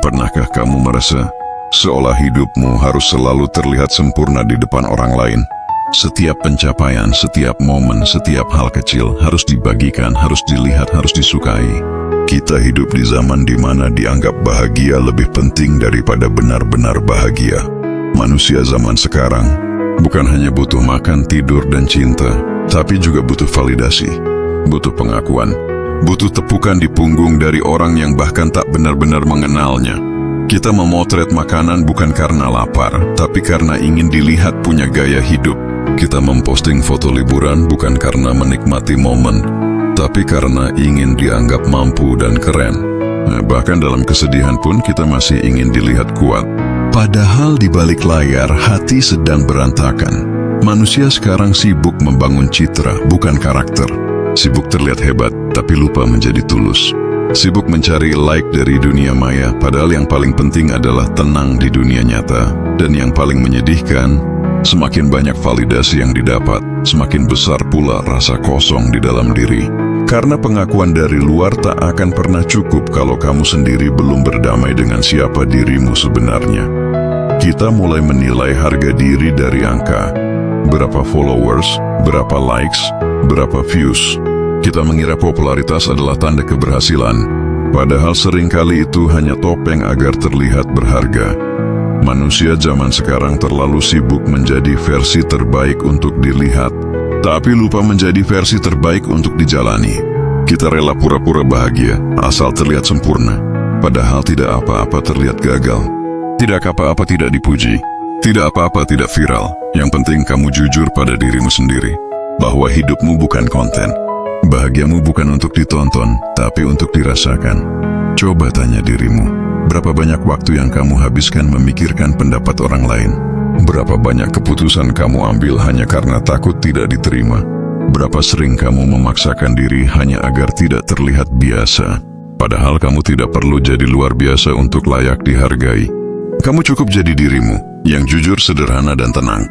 Pernahkah kamu merasa seolah hidupmu harus selalu terlihat sempurna di depan orang lain? Setiap pencapaian, setiap momen, setiap hal kecil harus dibagikan, harus dilihat, harus disukai. Kita hidup di zaman di mana dianggap bahagia lebih penting daripada benar-benar bahagia. Manusia zaman sekarang bukan hanya butuh makan, tidur, dan cinta, tapi juga butuh validasi, butuh pengakuan, butuh tepukan di punggung dari orang yang bahkan tak benar-benar mengenalnya. Kita memotret makanan bukan karena lapar, tapi karena ingin dilihat punya gaya hidup. Kita memposting foto liburan bukan karena menikmati momen, tapi karena ingin dianggap mampu dan keren. Bahkan dalam kesedihan pun kita masih ingin dilihat kuat. Padahal di balik layar hati sedang berantakan. Manusia sekarang sibuk membangun citra, bukan karakter. Sibuk terlihat hebat, tapi lupa menjadi tulus. Sibuk mencari like dari dunia maya, padahal yang paling penting adalah tenang di dunia nyata. Dan yang paling menyedihkan, semakin banyak validasi yang didapat, semakin besar pula rasa kosong di dalam diri. Karena pengakuan dari luar tak akan pernah cukup kalau kamu sendiri belum berdamai dengan siapa dirimu sebenarnya. Kita mulai menilai harga diri dari angka. Berapa followers, berapa likes, berapa views. Kita mengira popularitas adalah tanda keberhasilan, padahal seringkali itu hanya topeng agar terlihat berharga. Manusia zaman sekarang terlalu sibuk menjadi versi terbaik untuk dilihat, tapi lupa menjadi versi terbaik untuk dijalani. Kita rela pura-pura bahagia, asal terlihat sempurna, padahal tidak apa-apa terlihat gagal. Tidak apa-apa tidak dipuji, tidak apa-apa tidak viral. Yang penting kamu jujur pada dirimu sendiri, bahwa hidupmu bukan konten. Bahagiamu bukan untuk ditonton, tapi untuk dirasakan. Coba tanya dirimu, berapa banyak waktu yang kamu habiskan memikirkan pendapat orang lain? Berapa banyak keputusan kamu ambil hanya karena takut tidak diterima? Berapa sering kamu memaksakan diri hanya agar tidak terlihat biasa? Padahal kamu tidak perlu jadi luar biasa untuk layak dihargai. Kamu cukup jadi dirimu, yang jujur, sederhana, dan tenang.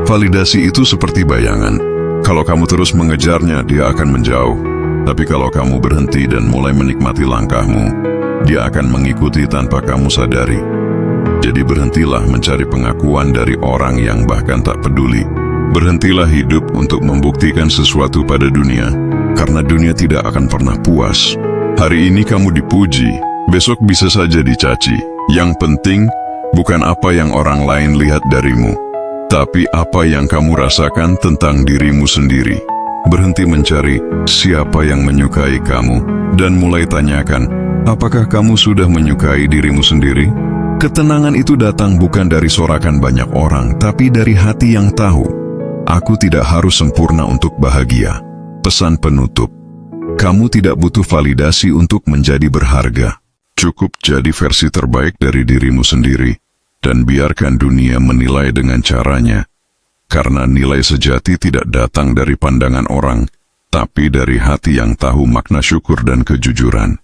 Validasi itu seperti bayangan. Kalau kamu terus mengejarnya, dia akan menjauh. Tapi kalau kamu berhenti dan mulai menikmati langkahmu, dia akan mengikuti tanpa kamu sadari. Jadi berhentilah mencari pengakuan dari orang yang bahkan tak peduli. Berhentilah hidup untuk membuktikan sesuatu pada dunia, karena dunia tidak akan pernah puas. Hari ini kamu dipuji, besok bisa saja dicaci. Yang penting bukan apa yang orang lain lihat darimu, tapi apa yang kamu rasakan tentang dirimu sendiri. Berhenti mencari siapa yang menyukai kamu, dan mulai tanyakan, apakah kamu sudah menyukai dirimu sendiri? Ketenangan itu datang bukan dari sorakan banyak orang, tapi dari hati yang tahu, aku tidak harus sempurna untuk bahagia. Pesan penutup, kamu tidak butuh validasi untuk menjadi berharga. Cukup jadi versi terbaik dari dirimu sendiri, dan biarkan dunia menilai dengan caranya. Karena nilai sejati tidak datang dari pandangan orang, tapi dari hati yang tahu makna syukur dan kejujuran.